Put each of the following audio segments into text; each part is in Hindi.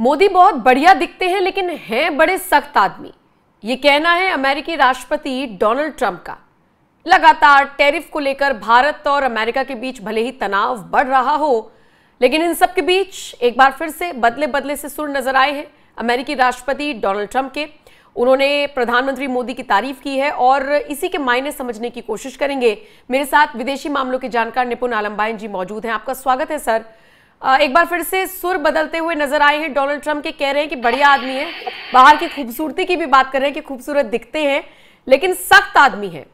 मोदी बहुत बढ़िया दिखते हैं लेकिन हैं बड़े सख्त आदमी, ये कहना है अमेरिकी राष्ट्रपति डोनाल्ड ट्रंप का। लगातार टैरिफ को लेकर भारत और अमेरिका के बीच भले ही तनाव बढ़ रहा हो, लेकिन इन सब के बीच एक बार फिर से बदले बदले से सुर नजर आए हैं अमेरिकी राष्ट्रपति डोनाल्ड ट्रंप के। उन्होंने प्रधानमंत्री मोदी की तारीफ की है और इसी के मायने समझने की कोशिश करेंगे। मेरे साथ विदेशी मामलों के जानकार निपुण आलमबाइन जी मौजूद हैं। आपका स्वागत है सर। एक बार फिर से सुर बदलते हुए नजर आए हैं डोनाल्ड ट्रंप के, कह रहे हैं कि बढ़िया आदमी है, बाहर की खूबसूरती की भी बात कर रहे हैं कि खूबसूरत दिखते हैं लेकिन सख्त आदमी है।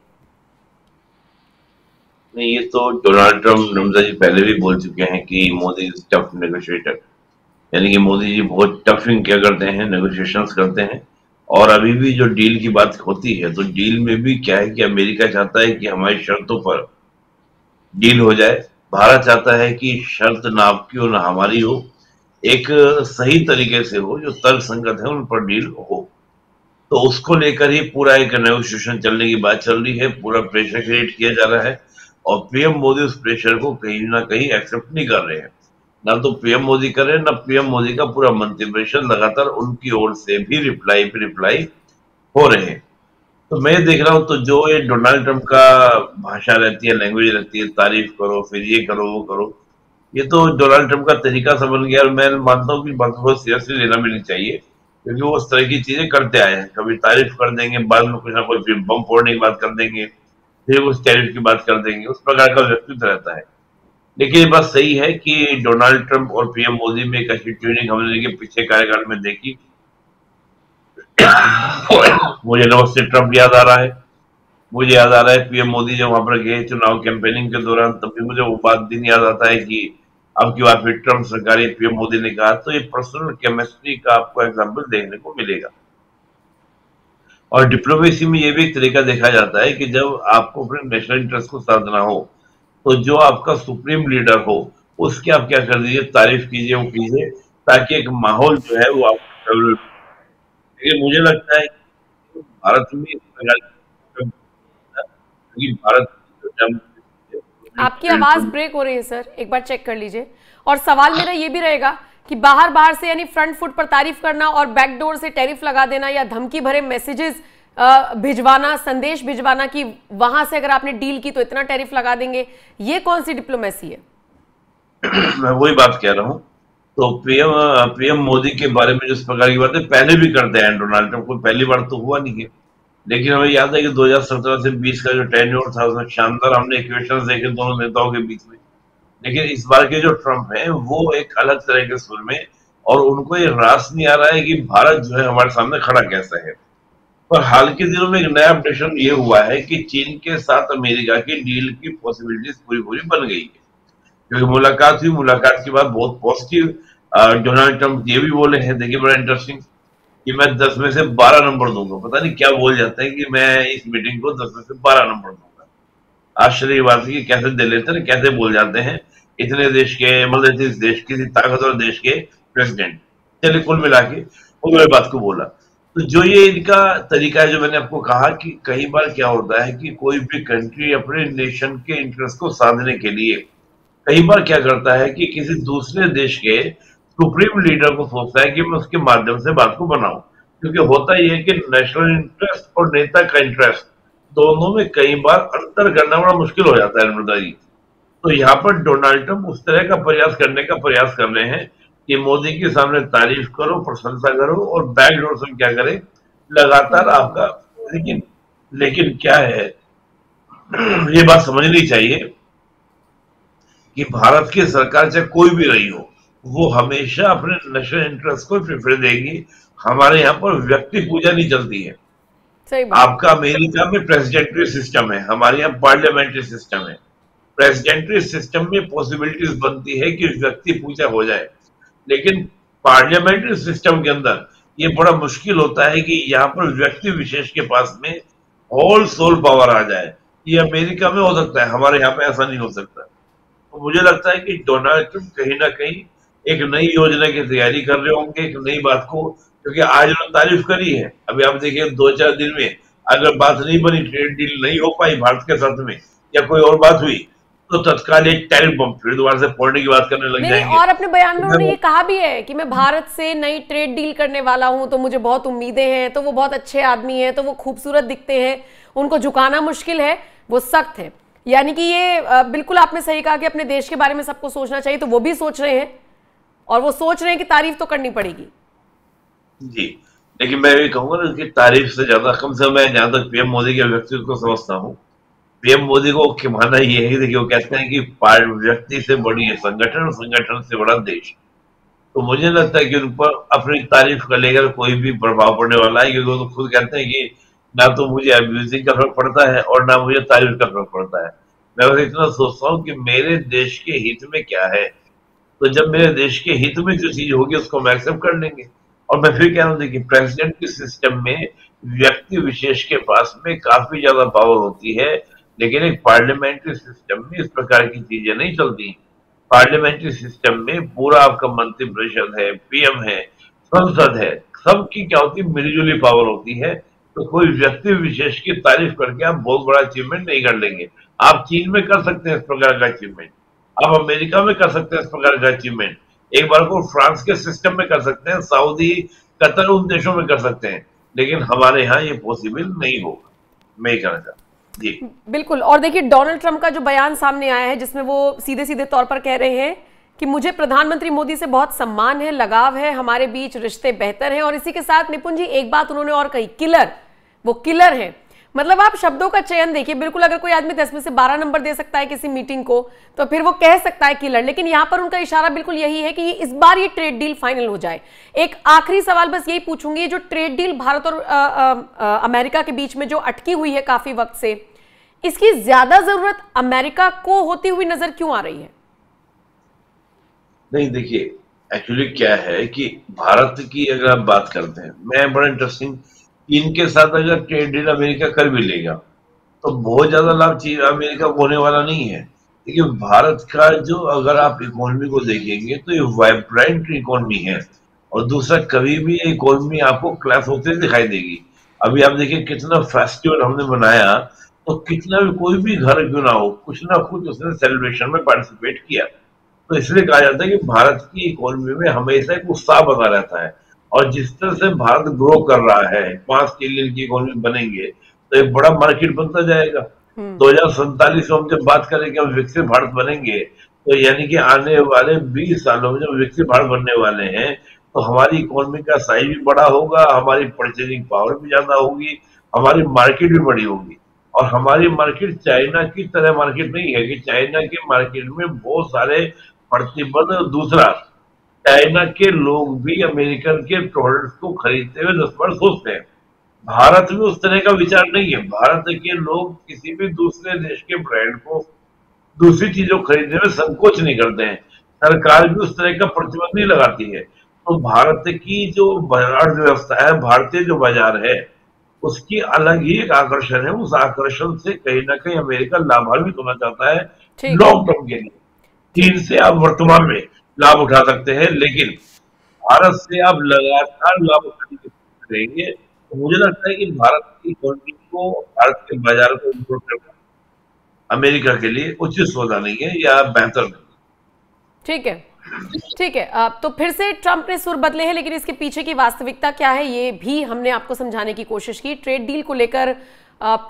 नहीं, ये तो डोनाल्ड ट्रंप नमजा जी पहले भी बोल चुके हैं कि मोदी इज टफ नेगोशिएटर, यानी कि मोदी जी बहुत टफिंग क्या करते हैं, नेगोशिएशंस करते हैं। और अभी भी जो डील की बात होती है तो डील में भी क्या है कि अमेरिका चाहता है कि हमारी शर्तों पर डील हो जाए, भारत चाहता है कि शर्त ना आपकी हो ना हमारी हो, एक सही तरीके से हो, जो तर्कसंगत है उन पर डील हो। तो उसको लेकर ही पूरा एक नेगोशिएशन चलने की बात चल रही है, पूरा प्रेशर क्रिएट किया जा रहा है और पीएम मोदी उस प्रेशर को कहीं ना कहीं एक्सेप्ट नहीं कर रहे हैं। ना तो पीएम मोदी कर रहे हैं, ना पीएम मोदी का पूरा मंत्रिपरिषद, लगातार उनकी ओर से भी रिप्लाई पे रिप्लाई हो रहे हैं। तो मैं देख रहा हूँ तो जो ये डोनाल्ड ट्रंप का भाषा रहती है, लैंग्वेज रहती है, तारीफ करो फिर ये करो वो करो, ये तो डोनाल्ड ट्रंप का तरीका सा बन गया। और मैं मानता हूँ कि बात को सीरियसली लेना भी नहीं चाहिए, क्योंकि वो उस तरह की चीजें करते आए हैं। कभी तारीफ कर देंगे, बाद में कुछ ना कुछ फिर बम फोड़ने की बात कर देंगे, फिर उस टैरिफ की बात कर देंगे, उस प्रकार का व्यक्तित्व रहता है। लेकिन ये बात सही है कि डोनाल्ड ट्रंप और पीएम मोदी में एक अच्छी ट्यूनिंग हमने के पिछले कार्यकाल में देखी। मुझे नमस्ते ट्रंप याद आ रहा है, मुझे याद आ रहा है पीएम मोदी जब वहां पर गए चुनाव कैंपेनिंग के दौरान, तब भी मुझे वो बात दिन याद आता है कि अब की बार फिर ट्रंप सरकार पीएम मोदी ने कहा। तो ये पर्सनल केमिस्ट्री का आपको एग्जाम्पल देखने को मिलेगा। और डिप्लोमेसी में ये भी एक तरीका देखा जाता है कि जब आपको अपने नेशनल इंटरेस्ट को साधना हो तो जो आपका सुप्रीम लीडर हो उसकी आप क्या कर दीजिए, तारीफ कीजिए, वो कीजिए, ताकि एक माहौल जो है वो आपको। लेकिन मुझे लगता है कि भारत में इस प्रकार की भारत आपकी आवाज ब्रेक हो रही है सर, एक बार चेक कर लीजिए। और सवाल मेरा ये भी रहेगा कि बाहर से यानी फ्रंट फुट पर तारीफ करना और बैकडोर से टैरिफ लगा देना या धमकी भरे मैसेजेस भिजवाना, संदेश भिजवाना कि वहां से अगर आपने डील की तो इतना टैरिफ लगा देंगे, ये कौन सी डिप्लोमेसी है? मैं वही बात कह रहा हूँ। तो पीएम मोदी के बारे में जिस प्रकार की बातें पहले भी करते हैं डोनाल्ड ट्रंप, को पहली बार तो हुआ नहीं है। लेकिन हमें याद है कि 2017 से 20 का जो टेन्योर था उसमें शानदार हमने इक्वेशंस देखे दोनों नेताओं के बीच में। लेकिन इस बार के जो ट्रंप हैं वो एक अलग तरह के सुर में, और उनको ये रास नहीं आ रहा है कि भारत जो है हमारे सामने खड़ा कैसा है। पर हाल के दिनों में एक नया अपडेशन ये हुआ है कि चीन के साथ अमेरिका की डील की पॉसिबिलिटीज पूरी पूरी बन गई है, क्योंकि मुलाकात हुई, मुलाकात के बाद बहुत पॉजिटिव डोनाल्ड ट्रंप ये भी बोले हैं, देखिए बड़ा इंटरेस्टिंग, कि मैं 10 में से 12 नंबर दूंगा। पता नहीं क्या बोल जाते हैं कि मैं इस मीटिंग को 10 में से 12 नंबर दूंगा। आश्चर्य की बात है कि कैसे दे लेते हैं, कैसे बोल जाते हैं इतने देश के, मतलब इस देश किसी ताकतवर देश के प्रेसिडेंट। चलिए कुल मिला के उन्होंने बात को बोला। तो जो ये इनका तरीका है, जो मैंने आपको कहा कि कई बार क्या होता है कि कोई भी कंट्री अपने नेशन के इंटरेस्ट को साधने के लिए कई बार क्या करता है कि किसी दूसरे देश के सुप्रीम लीडर को सोचता है कि मैं उसके माध्यम से बात को बनाऊं। क्योंकि होता यह है कि नेशनल इंटरेस्ट और नेता का इंटरेस्ट दोनों में कई बार अंतर करना बड़ा मुश्किल हो जाता है नर्मदा जी। तो यहाँ पर डोनाल्ड ट्रंप उस तरह का प्रयास करने का प्रयास कर रहे हैं कि मोदी के सामने तारीफ करो, प्रशंसा करो और बैकडोर से क्या करे, लगातार आपका। लेकिन क्या है, ये बात समझनी चाहिए कि भारत की सरकार चाहे कोई भी रही हो, वो हमेशा अपने नेशनल इंटरेस्ट को प्रेफरेंस देगी। हमारे यहाँ पर व्यक्ति पूजा नहीं चलती है। आपका अमेरिका में प्रेसिडेंटरी सिस्टम है, हमारे यहाँ पार्लियामेंट्री सिस्टम है। प्रेसिडेंटरी सिस्टम में पॉसिबिलिटीज बनती है कि व्यक्ति पूजा हो जाए, लेकिन पार्लियामेंट्री सिस्टम के अंदर ये बड़ा मुश्किल होता है कि यहाँ पर व्यक्ति विशेष के पास में होल सोल पावर आ जाए। ये अमेरिका में हो सकता है, हमारे यहाँ पे ऐसा नहीं हो सकता। तो मुझे लगता है कि डोनाल्ड ट्रंप कहीं ना कहीं एक नई योजना की तैयारी कर रहे होंगे, एक नई बात को, क्योंकि आज उन्होंने तारीफ करी है। अभी आप देखिए 2-4 दिन में अगर बात नहीं बनी, ट्रेड डील नहीं हो पाई भारत के साथ में, या कोई और बात हुई, तो तत्काल एक टैरिफ बम फिर दोबारा से फोड़ने की बात करने लग जाएंगे। और अपने बयान में उन्होंने ये कहा भी है कि मैं भारत से नई ट्रेड डील करने वाला हूं, तो मुझे बहुत उम्मीदें हैं, तो वो बहुत अच्छे आदमी हैं, तो वो खूबसूरत दिखते हैं, उनको झुकाना मुश्किल है, वो सख्त है। यानी कि ये बिल्कुल आपने सही कहा कि अपने देश के बारे में सबको सोचना चाहिए, तो वो भी सोच रहे हैं और वो सोच रहे हैं कि तारीफ तो करनी पड़ेगी। जी, लेकिन मैं ये कहूंगा ना कि तारीफ से ज्यादा, कम से कम मैं जहां तक पीएम मोदी के व्यक्तित्व को समझता हूँ, पीएम मोदी को माना ये है, देखिए वो कहते हैं कि व्यक्ति से बड़ी है संगठन और संगठन से बड़ा देश। तो मुझे लगता है कि उन पर अपनी तारीफ का लेकर कोई भी प्रभाव पड़ने वाला है, क्योंकि वो तो खुद कहते हैं कि ना तो मुझे अब्यूजिंग का फर्क पड़ता है और ना मुझे तारीफ का फर्क पड़ता है। मैं बस इतना सोचता हूँ कि मेरे देश के हित में क्या है, तो जब मेरे देश के हित में जो चीज होगी उसको हम एक्सेप्ट कर लेंगे। और मैं फिर कह रहा हूँ, देखिए प्रेसिडेंट के सिस्टम में व्यक्ति विशेष के पास में काफी ज्यादा पावर होती है, लेकिन एक पार्लियामेंट्री सिस्टम में इस प्रकार की चीजें नहीं चलती। पार्लियामेंट्री सिस्टम में पूरा आपका मंत्रिपरिषद है, पीएम है, संसद है, सबकी क्या होती है, मिलीजुली पावर होती है। तो कोई व्यक्ति विशेष की तारीफ करके आप बहुत बड़ा अचीवमेंट नहीं कर लेंगे। आप चीन में कर सकते हैं इस प्रकार का अचीवमेंट, आप अमेरिका में कर सकते हैं इस प्रकार का अचीवमेंट, एक बार को फ्रांस के सिस्टम में कर सकते हैं, सऊदी, कतर, उन देशों में कर सकते हैं, लेकिन हमारे यहाँ ये पॉसिबल नहीं होगा। मैं ये कहना चाहता हूँ। जी बिल्कुल। और देखिए डोनाल्ड ट्रंप का जो बयान सामने आया है, जिसमें वो सीधे सीधे तौर पर कह रहे हैं कि मुझे प्रधानमंत्री मोदी से बहुत सम्मान है, लगाव है, हमारे बीच रिश्ते बेहतर हैं। और इसी के साथ निपुण जी एक बात उन्होंने और कही, किलर, वो किलर है। मतलब आप शब्दों का चयन देखिए, बिल्कुल अगर कोई आदमी 10 में से 12 नंबर दे सकता है किसी मीटिंग को, तो फिर वो कह सकता है किलर। लेकिन यहां पर उनका इशारा बिल्कुल यही है कि इस बार ये ट्रेड डील फाइनल हो जाए। एक आखिरी सवाल बस यही पूछूंगी, जो ट्रेड डील भारत और अमेरिका के बीच में जो अटकी हुई है काफी वक्त से, इसकी ज्यादा जरूरत अमेरिका को होती हुई नजर क्यों आ रही है? नहीं, देखिए एक्चुअली क्या है कि भारत की अगर आप बात करते हैं, मैं बड़ा इंटरेस्टिंग, इनके साथ अगर ट्रेड डील अमेरिका कर भी लेगा तो बहुत ज्यादा लाभ चीज अमेरिका को होने वाला नहीं है। देखिए भारत का जो, अगर आप इकोनॉमी को देखेंगे तो ये वाइब्रेंट इकोनॉमी है, और दूसरा कभी भी इकोनॉमी आपको क्लैश होते दिखाई देगी। अभी आप देखिए कितना फेस्टिवल हमने मनाया, तो कितना भी कोई भी घर क्यों ना हो, कुछ ना कुछ उसने सेलिब्रेशन में पार्टिसिपेट किया। तो इसलिए कहा जाता है कि भारत की इकोनॉमी में हमेशा एक उत्साह बना रहता है, और जिस तरह से भारत ग्रो कर रहा है, 5 ट्रिलियन की इकोनॉमी बनेंगे तो एक बड़ा मार्केट बनता जाएगा। 2047 में हम जब बात करें कि हम विकसित भारत बनेंगे, तो यानी कि आने वाले 20 सालों में जब विकसित भारत बनने वाले हैं, तो हमारी इकोनॉमी का साइज भी बड़ा होगा, हमारी परचेजिंग पावर भी ज्यादा होगी, हमारी मार्केट भी बड़ी होगी। और हमारी मार्केट चाइना की तरह मार्केट नहीं है कि चाइना के मार्केट में बहुत सारे प्रतिबंध। दूसरा, चाइना के लोग भी अमेरिकन के प्रोडक्ट्स को खरीदते हुए 10 बार सोचते हैं। भारत में उस तरह का विचार नहीं है। भारत के लोग किसी भी दूसरे देश के ब्रांड को, दूसरी चीजों खरीदने में संकोच नहीं करते हैं। सरकार भी उस तरह का प्रतिबंध नहीं लगाती है। तो भारत की जो अर्थव्यवस्था है, भारतीय जो बाजार है, उसकी अलग ही एक आकर्षण है। उस आकर्षण से कहीं ना कहीं अमेरिका लाभान्वित होना चाहता है लॉन्ग टर्म के लिए। चीन से आप वर्तमान में लाभ उठा सकते हैं, लेकिन भारत से आप लगातार लाभ उठाने की कोशिश करेंगे, तो मुझे लगता है कि भारत की इकोनॉमी को, भारत के बाजार को इम्प्रूव करना अमेरिका के लिए उचित सौदा नहीं है या बेहतर नहीं। ठीक है, ठीक है। तो फिर से ट्रंप ने सुर बदले हैं, लेकिन इसके पीछे की वास्तविकता क्या है ये भी हमने आपको समझाने की कोशिश की। ट्रेड डील को लेकर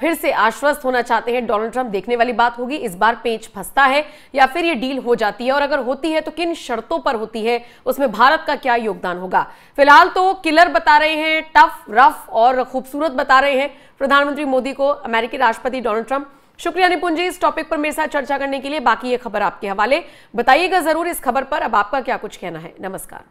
फिर से आश्वस्त होना चाहते हैं डोनाल्ड ट्रंप। देखने वाली बात होगी इस बार पेंच फंसता है या फिर ये डील हो जाती है, और अगर होती है तो किन शर्तों पर होती है, उसमें भारत का क्या योगदान होगा। फिलहाल तो किलर बता रहे हैं, टफ, रफ और खूबसूरत बता रहे हैं प्रधानमंत्री मोदी को अमेरिकी राष्ट्रपति डोनाल्ड ट्रंप। शुक्रिया निपुण जी इस टॉपिक पर मेरे साथ चर्चा करने के लिए। बाकी ये खबर आपके हवाले, बताइएगा जरूर इस खबर पर अब आपका क्या कुछ कहना है। नमस्कार।